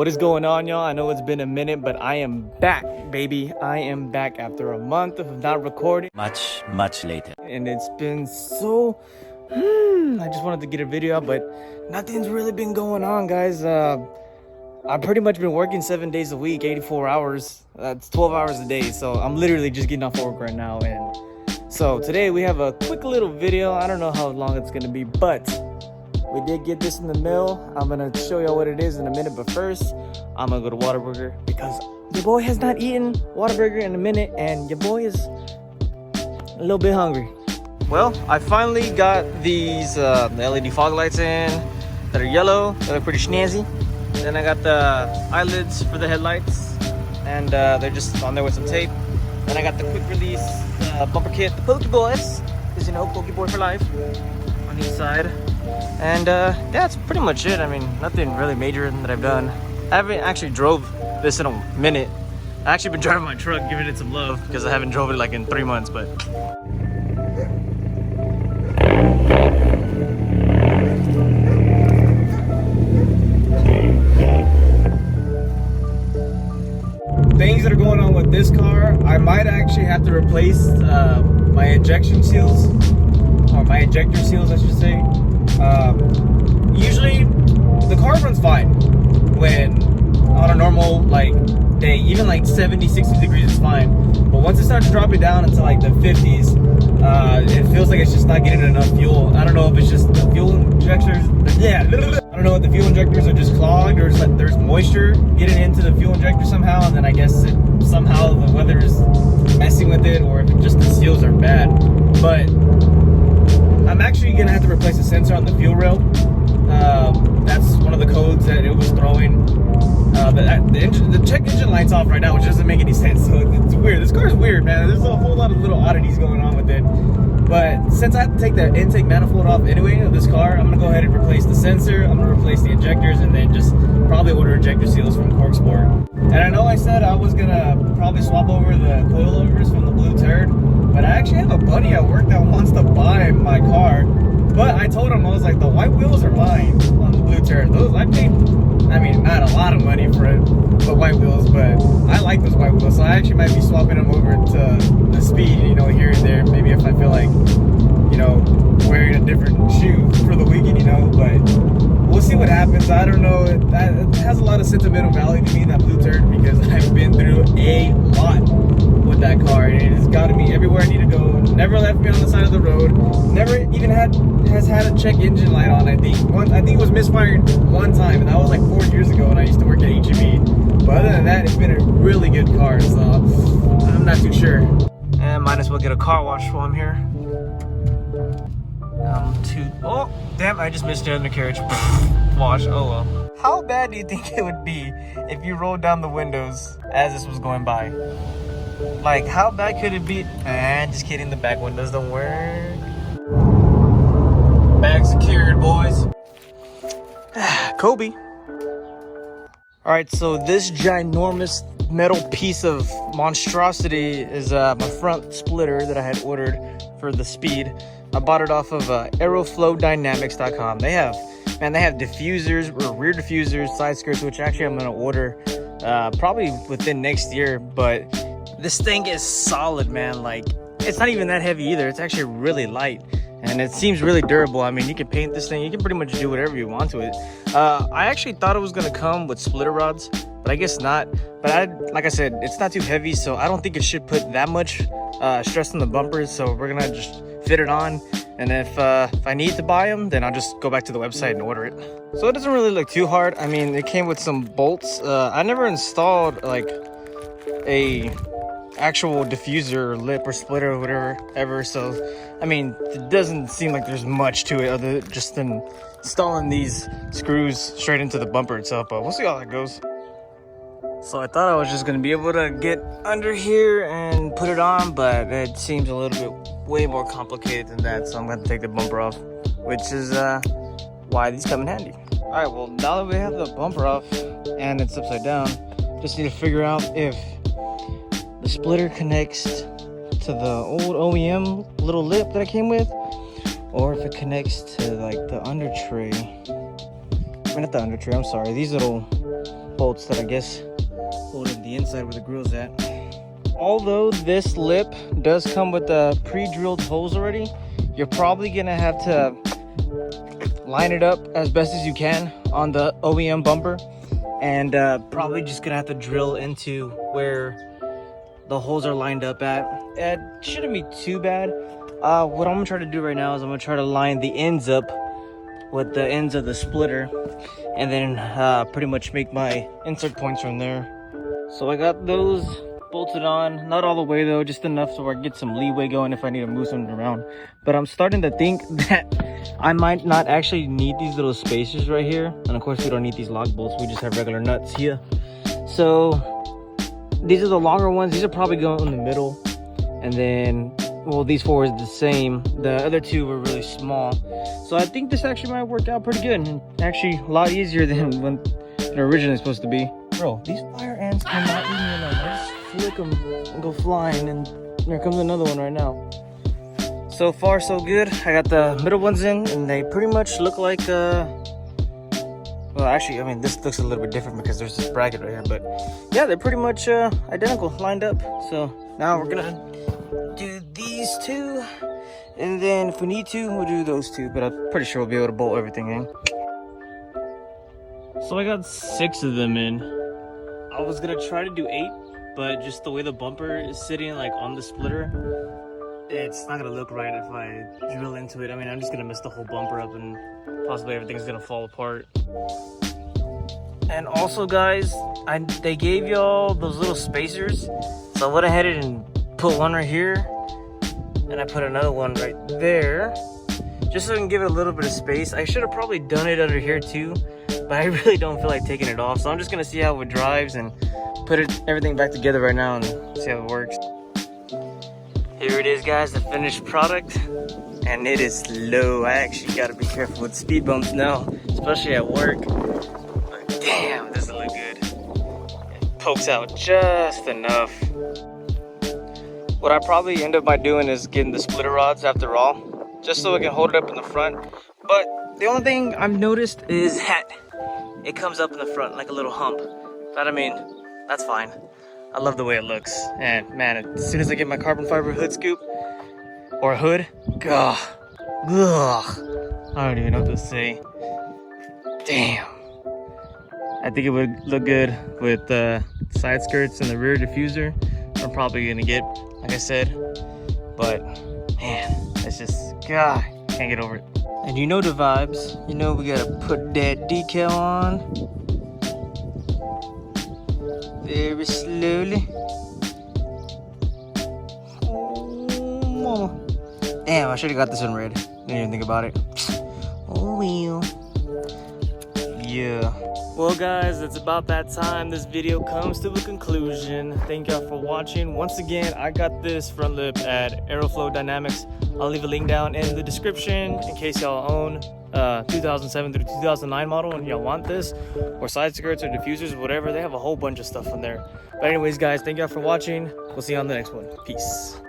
What is going on, y'all? I know it's been a minute, but I am back, baby. I am back after a month of not recording. Much later. And it's been so... I just wanted to get a video out, but nothing's really been going on, guys. I've pretty much been working 7 days a week, 84 hours. That's 12 hours a day, so I'm literally just getting off work right now. And so today we have a quick little video. I don't know how long it's gonna be, but we did get this in the mail. I'm gonna show y'all what it is in a minute, but first I'm gonna go to Whataburger because your boy has not eaten Whataburger in a minute and your boy is a little bit hungry. Well, I finally got these the LED fog lights in that are yellow. They look pretty snazzy. Then I got the eyelids for the headlights, and they're just on there with some tape. Then I got the quick release bumper kit, the Pokey Boys, because you know, Pokey Boy for life, on each side. And that's pretty much it. I mean, nothing really major that I've done. I haven't actually drove this in a minute. I actually been driving my truck, giving it some love, because I haven't drove it like in 3 months, but... Things that are going on with this car, I might actually have to replace my injection seals, or my ejector seals I should say. Usually the car runs fine when on a normal like day, even like 70-60 degrees is fine, but once it starts dropping down into like the 50s, it feels like it's just not getting enough fuel. I don't know if it's just the fuel injectors, I don't know if the fuel injectors are just clogged or it's like there's moisture getting into the fuel injector somehow, and then I guess somehow the weather is messing with it, or if it just the seals are bad. But I'm actually gonna have to replace the sensor on the fuel rail. That's one of the codes that it was throwing. The check engine light's off right now, which doesn't make any sense. So it's weird. This car is weird, man. There's a whole lot of little oddities going on with it. But since I have to take the intake manifold off anyway of this car, I'm gonna go ahead and replace the sensor. I'm gonna replace the injectors, and then just probably order ejector seals from Cork Sport. And I know I said I was gonna probably swap over the coilovers from the Blue Turd, but I actually have a buddy at work that wants to buy my car. But I told him, I was like, the white wheels are mine on the Blue Turd. Those I paid, I mean, not a lot of money for the white wheels, but I like those white wheels, so I actually might be swapping them over to the Speed, you know, here and there. Maybe if I feel like, you know, wearing a different shoe for the weekend, you know, but we'll see what happens. I don't know. It has a lot of sentimental value to me, that Blue Turd, because I've been through a lot with that car. It has gotten me everywhere I need to go. Never left me on the side of the road. Never even has had a check engine light on. I think it was misfired one time, and that was like 4 years ago when I used to work at HEB. But other than that, it's been a really good car, so I'm not too sure. And might as well get a car wash while I'm here. Oh, damn, I just missed the undercarriage. Wash, oh well. How bad do you think it would be if you rolled down the windows as this was going by? Like, how bad could it be? Just kidding, the back windows don't work. Bag secured, boys. Kobe. Alright, so this ginormous metal piece of monstrosity is my front splitter that I had ordered for the Speed. I bought it off of Aeroflow Dynamics.com. They have diffusers, or rear diffusers, side skirts, which actually I'm gonna order probably within next year. But this thing is solid, man. Like, it's not even that heavy either. It's actually really light, and it seems really durable. I mean, you can paint this thing. You can pretty much do whatever you want to it. I actually thought it was gonna come with splitter rods, but I guess not. But like I said, it's not too heavy, so I don't think it should put that much stress on the bumpers. So we're gonna just fit it on, and if I need to buy them, then I'll just go back to the website and order it. So it doesn't really look too hard. I mean, it came with some bolts. I never installed like a actual diffuser or lip or splitter or whatever ever, so I mean, it doesn't seem like there's much to it other just than installing these screws straight into the bumper itself, but we'll see how that goes. So I thought I was just gonna be able to get under here and put it on, but it seems a little bit way more complicated than that, so I'm gonna take the bumper off, which is why these come in handy. All right, well, now that we have the bumper off and it's upside down, just need to figure out if the splitter connects to the old OEM little lip that I came with, or if it connects to like the under tray. I mean, not the under tray, I'm sorry, these little bolts that I guess holding the inside where the grill's at. Although this lip does come with the pre-drilled holes already, you're probably gonna have to line it up as best as you can on the OEM bumper, and probably just gonna have to drill into where the holes are lined up at. It shouldn't be too bad. What I'm gonna try to do right now is I'm gonna try to line the ends up with the ends of the splitter, and then pretty much make my insert points from there. So I got those bolted on, not all the way though, just enough so I can get some leeway going if I need to move something around. But I'm starting to think that I might not actually need these little spacers right here, and of course we don't need these lock bolts, we just have regular nuts here. So these are the longer ones. These are probably going in the middle, and then, well, these four is the same. The other two were really small, so I think this actually might work out pretty good, and actually a lot easier than when they're originally supposed to be. Bro, these fire ants cannot leave me alone. I just flick them and go flying, and there comes another one right now. So far so good. I got the middle ones in, and they pretty much look like well, actually, I mean, this looks a little bit different because there's this bracket right here, but yeah, they're pretty much identical, lined up. So now we're gonna do these two, and then if we need to, we'll do those two, but I'm pretty sure we'll be able to bolt everything in. So I got 6 of them in. I was gonna try to do 8, but just the way the bumper is sitting like on the splitter, it's not gonna look right if I drill into it. I mean, I'm just gonna mess the whole bumper up, and possibly everything's gonna fall apart. And also, guys, they gave y'all those little spacers, so I went ahead and put one right here, and I put another one right there, just so I can give it a little bit of space. I should have probably done it under here too, but I really don't feel like taking it off, so I'm just gonna see how it drives and put everything back together right now and see how it works. Here it is, guys, the finished product, and it is low. I actually gotta be careful with speed bumps now, especially at work. But damn, this will look good. It pokes out just enough. What I probably end up by doing is getting the splitter rods after all, just so it can hold it up in the front. But the only thing I've noticed is that it comes up in the front like a little hump. But I mean, that's fine. I love the way it looks, and man, as soon as I get my carbon fiber hood scoop, or hood, ugh, I don't even know what to say. Damn. I think it would look good with the side skirts and the rear diffuser. I'm probably gonna get, like I said, but man, it's just, God, can't get over it. And you know the vibes. You know we gotta put that decal on. Very slowly. Oh, mama. Damn, I should have got this in red. Didn't even think about it. Oh, well. Yeah. Well, guys, it's about that time. This video comes to a conclusion. Thank y'all for watching. Once again, I got this front lip at Aeroflow Dynamics. I'll leave a link down in the description in case y'all own 2007 through 2009 model and y'all want this, or side skirts or diffusers, whatever. They have a whole bunch of stuff on there. But anyways, guys, thank y'all for watching. We'll see you on the next one. Peace.